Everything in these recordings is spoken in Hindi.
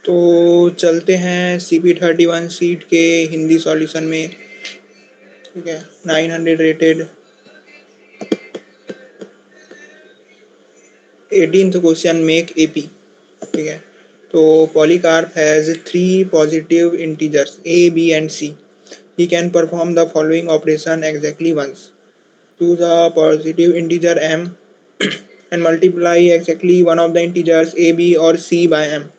तो चलते हैं CP31 सीट के हिंदी सॉल्यूशन में। ठीक है, 900 rated 18th question, make AP। ठीक है, तो Polycarp has 3 positive integers A, B and C. He can perform the following operation exactly once. Choose a positive integer m and multiply exactly one of the integers A, B or C by m.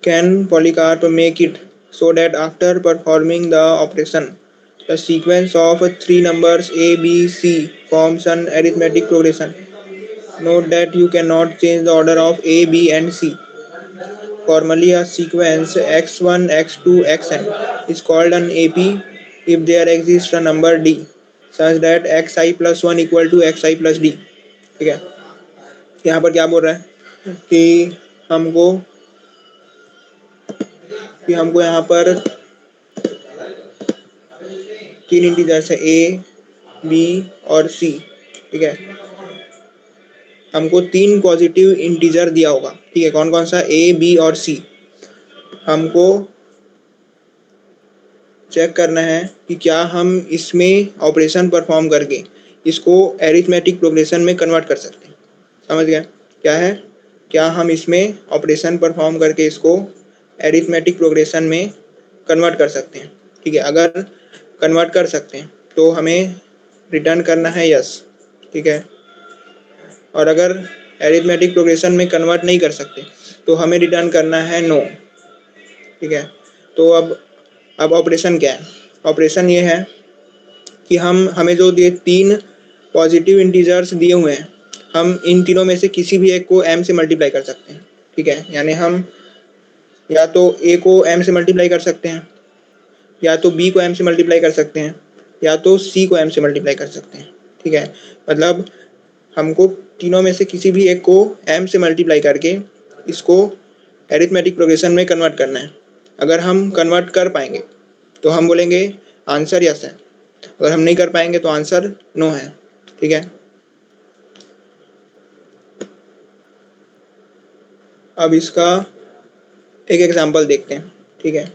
Can Polycarp make it so that after performing the operation, the sequence of three numbers A, B, C forms an arithmetic progression? Note that you cannot change the order of A, B and C. Formally, a sequence x1, x2, xn is called an AP if there exists a number d such that xi plus 1 equal to xi plus d. ठीक है, यहाँ पर क्या बोल रहा है कि हमको यहाँ पर तीन इंटीजर्स है A, B और C। ठीक है, हमको तीन पॉजिटिव इंटीजर दिया होगा। ठीक है, कौन कौन सा? A, B और C। हमको चेक करना है कि क्या हम इसमें ऑपरेशन परफॉर्म करके इसको एरिथमेटिक प्रोग्रेशन में कन्वर्ट कर सकते हैं। समझ गए क्या है? क्या हम इसमें ऑपरेशन परफॉर्म करके इसको एरिथमेटिक प्रोग्रेशन में कन्वर्ट कर सकते हैं। ठीक है, अगर कन्वर्ट कर सकते हैं तो हमें रिटर्न करना है यस। ठीक है, और अगर एरिथमेटिक प्रोग्रेशन में कन्वर्ट नहीं कर सकते तो हमें रिटर्न करना है नो। ठीक है, तो अब ऑपरेशन क्या है? ऑपरेशन ये है कि हमें जो दिए तीन पॉजिटिव इंटीजर्स दिए हुए हैं, हम इन तीनों में से किसी भी एक को m से मल्टीप्लाई कर सकते हैं। ठीक है, यानी हम या तो a को m से मल्टीप्लाई कर सकते हैं, या तो b को m से मल्टीप्लाई कर सकते हैं, या तो c को m से मल्टीप्लाई कर सकते हैं। ठीक है, मतलब हमको तीनों में से किसी भी एक को m से मल्टीप्लाई करके इसको एरिथमेटिक प्रोग्रेशन में कन्वर्ट करना है। अगर हम कन्वर्ट कर पाएंगे तो हम बोलेंगे आंसर यस है, अगर हम नहीं कर पाएंगे तो आंसर नो है। ठीक है, अब इसका एक एग्जांपल देखते हैं। ठीक है,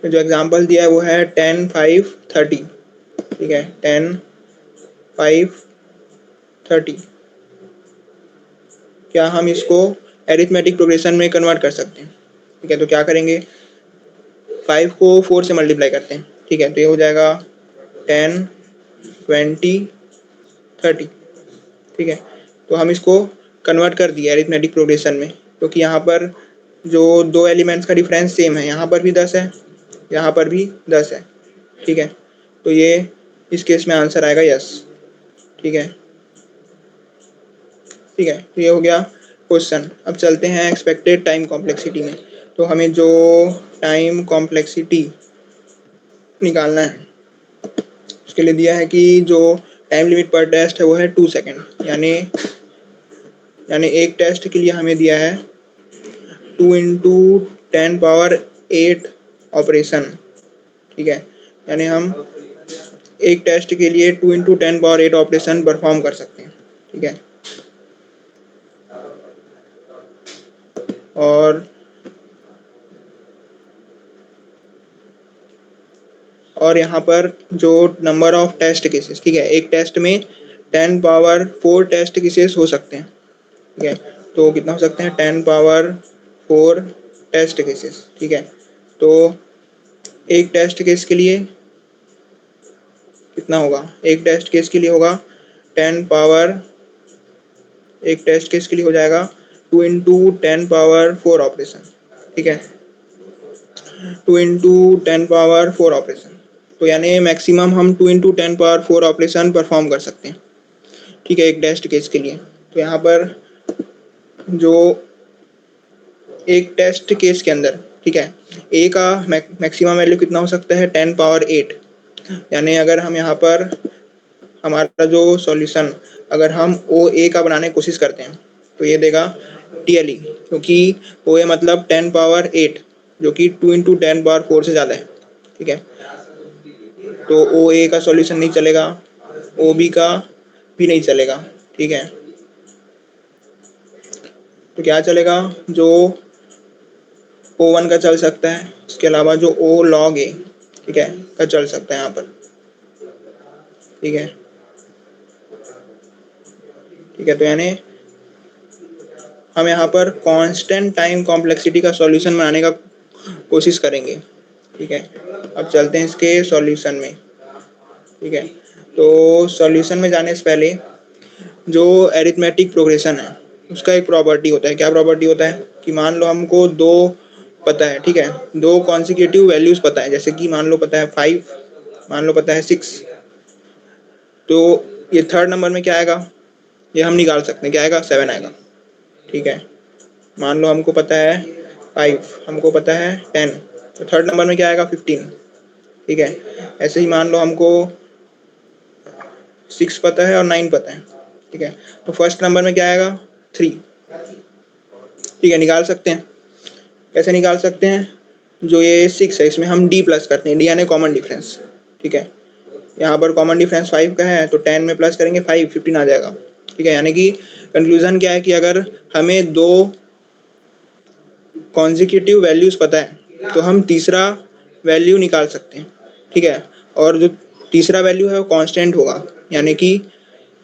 जो एग्जांपल दिया है वो है 10, 5, 30। ठीक है, 10, 5, 30। क्या हम इसको एरिथमेटिक प्रोग्रेशन में कन्वर्ट कर सकते हैं? ठीक है, तो क्या करेंगे? 5 को 4 से मल्टीप्लाई करते हैं। ठीक है, तो ये हो जाएगा 10, 20, 30। ठीक है, तो हम इसको कन्वर्ट कर दिए एरिथमेटिक प्रोग्रेशन में, क्योंकि यहाँ पर जो दो एलिमेंट्स का डिफरेंस सेम है, यहाँ पर भी 10 है, यहाँ पर भी 10 है। ठीक है, तो ये इस केस में आंसर आएगा यस। ठीक है, ठीक है, तो ये हो गया क्वेश्चन। अब चलते हैं एक्सपेक्टेड टाइम कॉम्प्लेक्सिटी में। तो हमें जो टाइम कॉम्प्लेक्सिटी निकालना है उसके लिए दिया है कि जो टाइम लिमिट पर टेस्ट है वो है 2 सेकेंड। यानी एक टेस्ट के लिए हमें दिया है 2 इंटू 10⁸ ऑपरेशन। ठीक है, यानी हम एक टेस्ट के लिए 2 इंटू 10⁸ ऑपरेशन परफॉर्म कर सकते हैं। ठीक है, और यहाँ पर जो नंबर ऑफ टेस्ट केसेस, ठीक है, एक टेस्ट में 10⁴ टेस्ट केसेस हो सकते हैं। ठीक है, तो कितना हो सकते हैं? 10⁴ टेस्ट केसेस। ठीक है, तो एक टेस्ट केस के लिए कितना होगा? एक टेस्ट केस के लिए होगा 10 पावर, एक टेस्ट केस के लिए हो जाएगा 2 इंटू 10⁴ ऑपरेशन। ठीक है, 2 इंटू 10⁴ ऑपरेशन, तो यानी मैक्सिमम हम 2 इंटू 10⁴ ऑपरेशन परफॉर्म कर सकते हैं। ठीक है, एक टेस्ट केस के लिए। तो यहाँ पर जो एक टेस्ट केस के अंदर, ठीक है, ए का मैक्सिमम वैल्यू कितना हो सकता है? 10⁸। यानी अगर हम यहाँ पर हमारा जो सॉल्यूशन अगर हम ओ ए का बनाने की कोशिश करते हैं तो ये देगा TLE, क्योंकि ओ ए मतलब 10⁸, जो कि 2 इंटू 10⁴ से ज़्यादा है। ठीक है, तो ओ ए का सॉल्यूशन नहीं चलेगा, ओ बी का भी नहीं चलेगा। ठीक है, तो क्या चलेगा? जो O1 का चल सकता है, इसके अलावा जो O log A, ठीक है, का चल सकता है यहाँ पर, ठीक है, ठीक है। तो यानी हम यहाँ पर कांस्टेंट टाइम कॉम्प्लेक्सिटी का सॉल्यूशन बनाने का कोशिश करेंगे, ठीक है। अब चलते हैं इसके सॉल्यूशन में, ठीक है। तो सॉल्यूशन में जाने से पहले जो एरिथमेटिक प्रोग्रेशन है उसका एक प्रॉपर्टी होता है। क्या प्रॉपर्टी होता है कि मान लो हमको दो पता है, ठीक है, दो कॉन्सिक्यूटिव वैल्यूज पता है, जैसे कि मान लो पता है 5, मान लो पता है 6, तो ये थर्ड नंबर में क्या आएगा, ये हम निकाल सकते हैं, क्या आएगा, 7 आएगा, ठीक है। मान लो हमको पता है 5, हमको पता है 10, तो थर्ड नंबर में क्या आएगा, 15, ठीक है। ऐसे ही मान लो हमको 6 पता है और 9 पता है, ठीक है, तो फर्स्ट नंबर में क्या आएगा, 3, ठीक है। निकाल सकते हैं, कैसे निकाल सकते हैं, जो ये 6 है इसमें हम d प्लस करते हैं, d यानी कॉमन डिफरेंस, ठीक है। यहाँ पर कॉमन डिफरेंस 5 का है, तो 10 में प्लस करेंगे 5, 15 आ जाएगा, ठीक है। यानी कि कंक्लूजन क्या है कि अगर हमें दो कॉन्जिक्यूटिव वैल्यूज पता है तो हम तीसरा वैल्यू निकाल सकते हैं, ठीक है। और जो तीसरा वैल्यू है वो कांस्टेंट होगा, यानी कि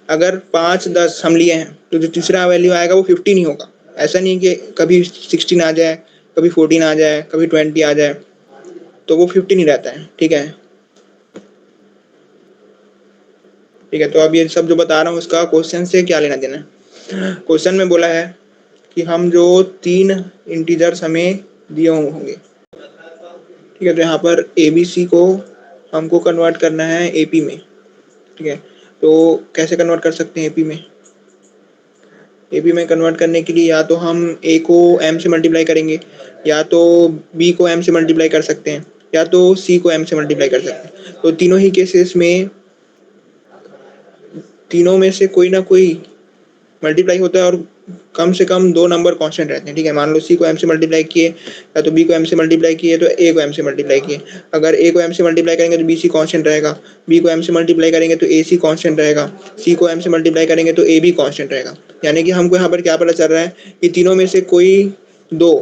अगर 5, 10 हम लिए हैं तो जो तीसरा वैल्यू आएगा वो 15 ही होगा। ऐसा नहीं कि कभी 16 आ जाए, कभी 14 आ जाए, कभी 20 आ जाए, तो वो 15 ही रहता है, ठीक है, ठीक है। तो अब ये सब जो बता रहा हूँ उसका क्वेश्चन से क्या लेना देना है। क्वेश्चन में बोला है कि हम जो 3 इंटीजर्स हमें दिए होंगे, ठीक है, तो यहाँ पर ABC को हमको कन्वर्ट करना है AP में, ठीक है। तो कैसे कन्वर्ट कर सकते हैं AP में, AP में कन्वर्ट करने के लिए या तो हम A को M से मल्टीप्लाई करेंगे, या तो B को M से मल्टीप्लाई कर सकते हैं, या तो C को M से मल्टीप्लाई कर सकते हैं। तो तीनों ही केसेस में, तीनों में से कोई ना कोई मल्टीप्लाई होता है और कम से कम 2 नंबर कांस्टेंट रहते हैं, ठीक है। मान लो C को M से मल्टीप्लाई किए, या तो B को M से मल्टीप्लाई किए, तो A को M से मल्टीप्लाई किए। अगर A को M से मल्टीप्लाई करेंगे तो BC कांस्टेंट रहेगा, B को M से मल्टीप्लाई करेंगे तो AC कांस्टेंट रहेगा, C को M से मल्टीप्लाई करेंगे तो AB कांस्टेंट रहेगा। यानी कि हमको यहाँ पर क्या पता चल रहा है कि तीनों में से कोई 2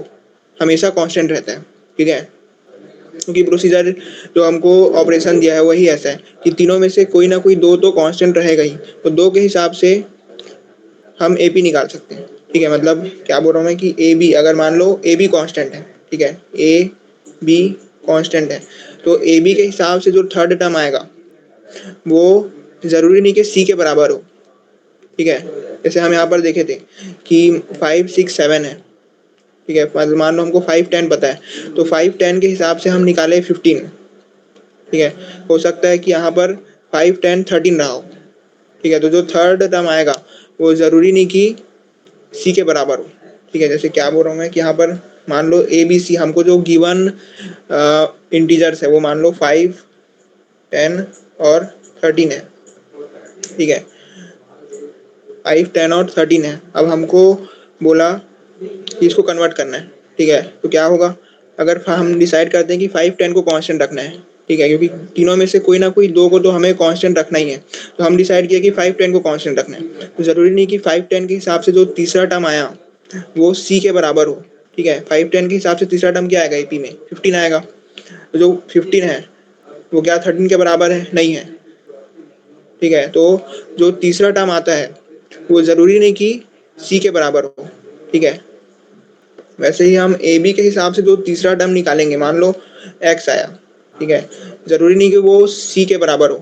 हमेशा कांस्टेंट रहता है, ठीक है। क्योंकि प्रोसीजर जो हमको ऑपरेशन दिया है वही ऐसा है कि तीनों में से कोई ना कोई 2 तो कांस्टेंट रहेगा ही, तो 2 के हिसाब से हम AP निकाल सकते हैं, ठीक है। मतलब क्या बोल रहा हूँ मैं कि AB, अगर मान लो AB कांस्टेंट है, ठीक है, AB कांस्टेंट है, तो AB के हिसाब से जो थर्ड टर्म आएगा वो जरूरी नहीं कि C के बराबर हो, ठीक है। जैसे हम यहाँ पर देखे थे कि 5, 6, 7 है, ठीक है। मान लो हमको 5, 10 पता है, तो 5, 10 के हिसाब से हम निकाले 15, ठीक है। हो सकता है कि यहाँ पर 5, 10, 13 रहा हो, ठीक है। तो जो थर्ड टर्म आएगा वो जरूरी नहीं कि C के बराबर हो, ठीक है। जैसे क्या बोल रहा हूँ मैं कि यहाँ पर मान लो ABC, हमको जो गिवन इंटीजर्स है वो मान लो 5, 10 और 13 है, ठीक है। 5, 10 और 13 है। अब हमको बोला कि इसको कन्वर्ट करना है, ठीक है। तो क्या होगा, अगर हम डिसाइड करते हैं कि 5, 10 को कांस्टेंट रखना है, ठीक है, क्योंकि तीनों में से कोई ना कोई 2 को तो हमें कांस्टेंट रखना ही है, तो हम डिसाइड किया कि 5, 10 को कांस्टेंट रखना है। तो जरूरी नहीं कि 5, 10 के हिसाब से जो तीसरा टर्म आया वो C के बराबर हो, ठीक है। 5, 10 के हिसाब से तीसरा टर्म क्या आएगा AP में, 15 आएगा। तो जो 15 है वो क्या 13 के बराबर है, नहीं है, ठीक है। तो जो तीसरा टर्म आता है वो जरूरी नहीं कि C के बराबर हो, ठीक है। वैसे ही हम AB के हिसाब से जो तीसरा टर्म निकालेंगे, मान लो X आया, ठीक है, जरूरी नहीं कि वो C के बराबर हो,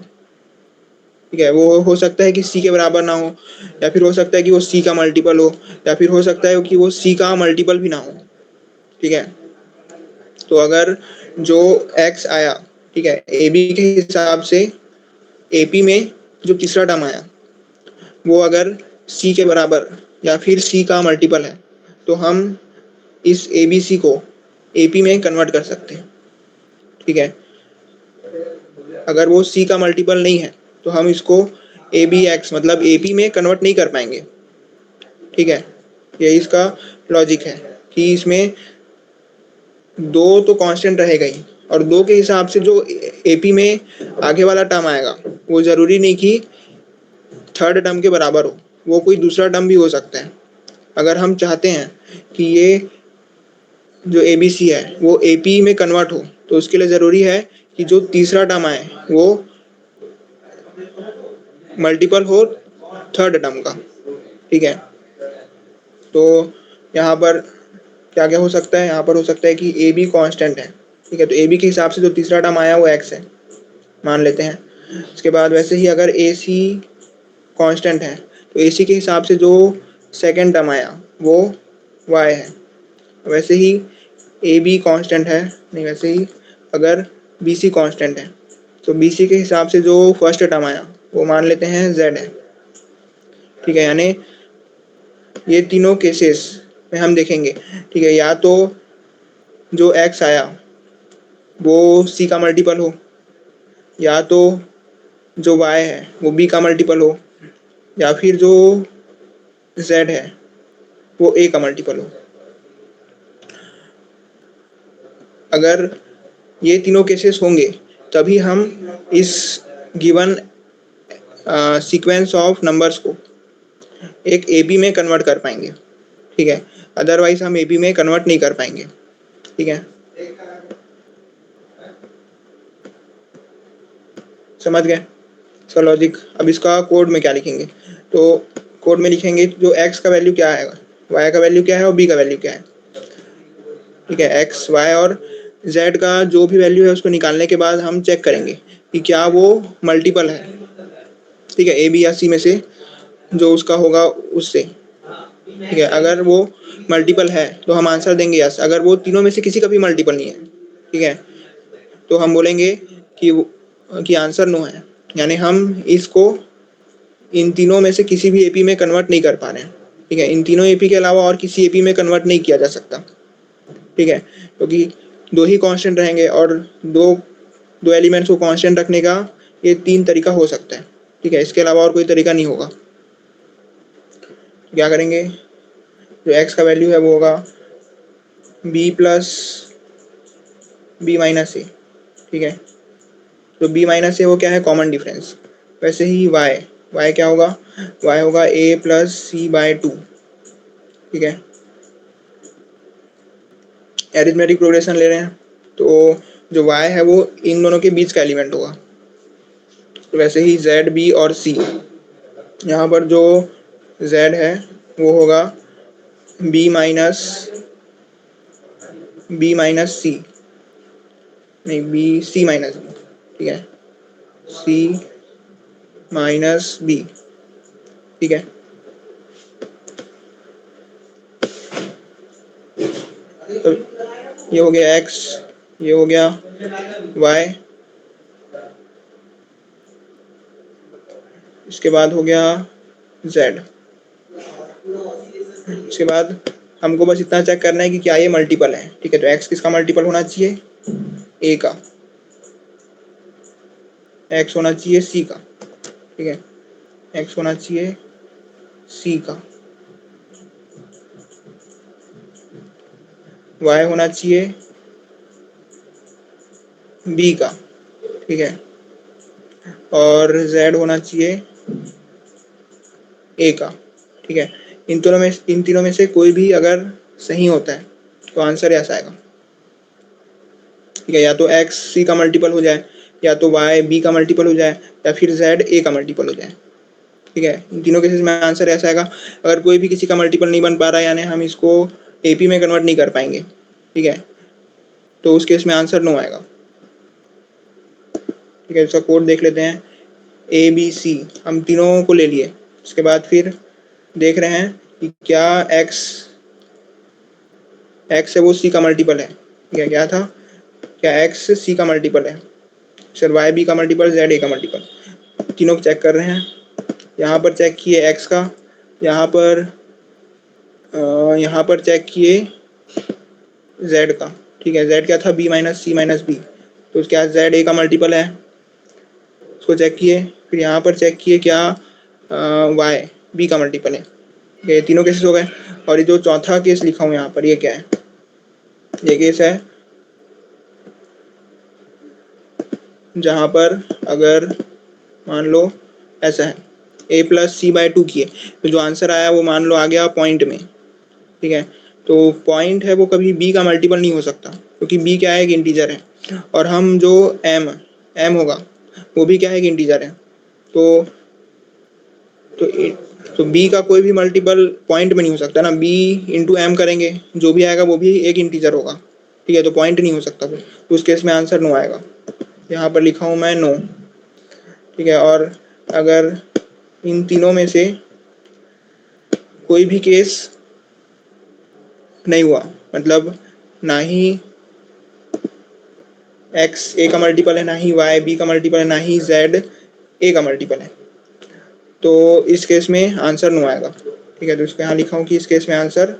ठीक है। वो हो सकता है कि C के बराबर ना हो, या फिर हो सकता है कि वो C का मल्टीपल हो, या फिर हो सकता है कि वो C का मल्टीपल भी ना हो, ठीक है। तो अगर जो X आया, ठीक है, AB के हिसाब से AP में जो तीसरा टर्म आया वो अगर C के बराबर या फिर C का मल्टीपल है, तो हम इस ABC को AP में कन्वर्ट कर सकते हैं, ठीक है। अगर वो C का मल्टीपल नहीं है तो हम इसको ABX मतलब AP में कन्वर्ट नहीं कर पाएंगे, ठीक है। यही इसका लॉजिक है कि इसमें 2 तो कांस्टेंट रहेगा ही, और 2 के हिसाब से जो AP में आगे वाला टर्म आएगा वो जरूरी नहीं कि थर्ड टर्म के बराबर हो, वो कोई दूसरा टर्म भी हो सकता है। अगर हम चाहते हैं कि ये जो ABC है वो AP में कन्वर्ट हो, तो उसके लिए ज़रूरी है कि जो तीसरा टर्म आए वो मल्टीपल हो थर्ड टर्म का। ठीक है, तो यहाँ पर क्या क्या हो सकता है, यहाँ पर हो सकता है कि AB कांस्टेंट है। ठीक है, तो AB के हिसाब से जो तीसरा टर्म आया वो x है, मान लेते हैं। इसके बाद वैसे ही अगर AC कांस्टेंट है तो AC के हिसाब से जो सेकंड टर्म आया वो y है। वैसे ही AB कांस्टेंट है, नहीं वैसे ही अगर BC कांस्टेंट है तो BC के हिसाब से जो फर्स्ट टर्म आया वो मान लेते हैं z है। ठीक है, यानी ये तीनों केसेस में हम देखेंगे। ठीक है, या तो जो x आया वो C का मल्टीपल हो, या तो जो y है वो B का मल्टीपल हो, या फिर जो z है वो A का मल्टीपल हो। अगर ये तीनों केसेस होंगे तभी हम इस गिवन सीक्वेंस ऑफ नंबर्स को एक AB में कन्वर्ट कर पाएंगे। ठीक है, अदरवाइज हम AB में कन्वर्ट नहीं कर पाएंगे। ठीक है, समझ गए इसका लॉजिक। अब इसका कोड में क्या लिखेंगे, तो कोड में लिखेंगे जो x का वैल्यू क्या है, y का वैल्यू क्या है और b का वैल्यू क्या है। ठीक है, x y और z का जो भी वैल्यू है उसको निकालने के बाद हम चेक करेंगे कि क्या वो मल्टीपल है। ठीक है, A B या C में से जो उसका होगा उससे। ठीक है, अगर वो मल्टीपल है तो हम आंसर देंगे यस, अगर वो तीनों में से किसी का भी मल्टीपल नहीं है, ठीक है, तो हम बोलेंगे कि आंसर नो है, यानी हम इसको इन तीनों में से किसी भी एपी में कन्वर्ट नहीं कर पा रहे हैं। ठीक है, इन तीनों एपी के अलावा और किसी एपी में कन्वर्ट नहीं किया जा सकता। ठीक है, क्योंकि दो ही कांस्टेंट रहेंगे और दो दो एलिमेंट्स को कांस्टेंट रखने का ये तीन तरीका हो सकता है। ठीक है, इसके अलावा और कोई तरीका नहीं होगा। क्या करेंगे, जो x का वैल्यू है वो होगा b प्लस बी माइनस ए। ठीक है, तो b माइनस ए वो क्या है, कॉमन डिफरेंस। वैसे ही y क्या होगा, y होगा a plus C by two. ठीक है, एरिथमेटिक प्रोग्रेशन ले रहे हैं तो जो y है वो इन दोनों के बीच का एलिमेंट होगा। तो वैसे ही z b और c, यहाँ पर जो z है वो होगा b माइनस सी, नहीं b c माइनस b। ठीक है, c माइनस b। ठीक है, तो ये हो गया x, ये हो गया y, इसके बाद हो गया z। इसके बाद हमको बस इतना चेक करना है कि क्या ये मल्टीपल है। ठीक है, तो x किसका मल्टीपल होना चाहिए, a का, x होना चाहिए c का। ठीक है, x होना चाहिए c का, y होना चाहिए b का। ठीक है, और z होना चाहिए a का। ठीक है, इन तीनों में से कोई भी अगर सही होता है तो आंसर ऐसा आएगा। ठीक है, या तो x c का मल्टीपल हो जाए, या तो y b का मल्टीपल हो जाए, या फिर z a का मल्टीपल हो जाए। ठीक है, इन तीनों केसेस में आंसर ऐसा आएगा। अगर कोई भी किसी का मल्टीपल नहीं बन पा रहा है यानी हम इसको एपी में कन्वर्ट नहीं कर पाएंगे। ठीक है, तो उस केस में आंसर नो आएगा। ठीक है, इसका कोड देख लेते हैं। ए बी सी हम तीनों को ले लिए, उसके बाद फिर देख रहे हैं कि क्या एक्स है वो सी का मल्टीपल है। ठीक है, क्या था, क्या एक्स सी का मल्टीपल है, सर वाई बी का मल्टीपल, जेड ए का मल्टीपल। तीनों को चेक कर रहे हैं। यहाँ पर चेक किए एक्स का, यहाँ पर चेक किए जेड का। ठीक है, जेड क्या था, बी माइनस सी माइनस बी, तो क्या जेड ए का मल्टीपल है, उसको चेक किए। फिर यहाँ पर चेक किए क्या वाई बी का मल्टीपल है। ये तीनों केसेस हो गए। और ये जो चौथा केस लिखा हूँ यहाँ पर, ये क्या है, ये केस है जहाँ पर अगर मान लो ऐसा है, a plus C by two किए तो जो आंसर आया वो मान लो आ गया पॉइंट में। ठीक है, तो पॉइंट है वो कभी b का मल्टीपल नहीं हो सकता, क्योंकि b क्या है, एक इंटीजर है, और हम जो m होगा वो भी क्या है, एक इंटीजर है। तो तो तो b का कोई भी मल्टीपल पॉइंट में नहीं हो सकता ना, b इंटू एम करेंगे, जो भी आएगा वो भी एक इंटीजर होगा, ठीक है, तो पॉइंट नहीं हो सकता फिर, तो उस केस में आंसर नो आएगा। यहाँ पर लिखा हूँ मैं नो, ठीक है। और अगर इन तीनों में से कोई भी केस नहीं हुआ, मतलब ना ही x a का मल्टीपल है, ना ही y b का मल्टीपल है, ना ही z a का मल्टीपल है, तो इस केस में आंसर नो आएगा, ठीक है। तो इसको यहाँ लिखा हूँ कि इस केस में आंसर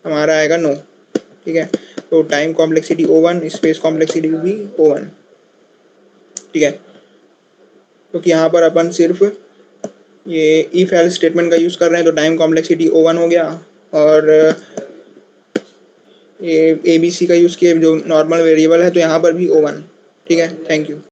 हमारा आएगा नो, ठीक है। तो time complexity O1, space complexity भी O1, ठीक है। क्योंकि यहाँ पर अपन सिर्फ ये इफ एल्स स्टेटमेंट का यूज़ कर रहे हैं, तो टाइम कॉम्प्लेक्सिटी O1 हो गया, और ये ABC का यूज़ किए जो नॉर्मल वेरिएबल है, तो यहाँ पर भी O1, ठीक है। Thank you.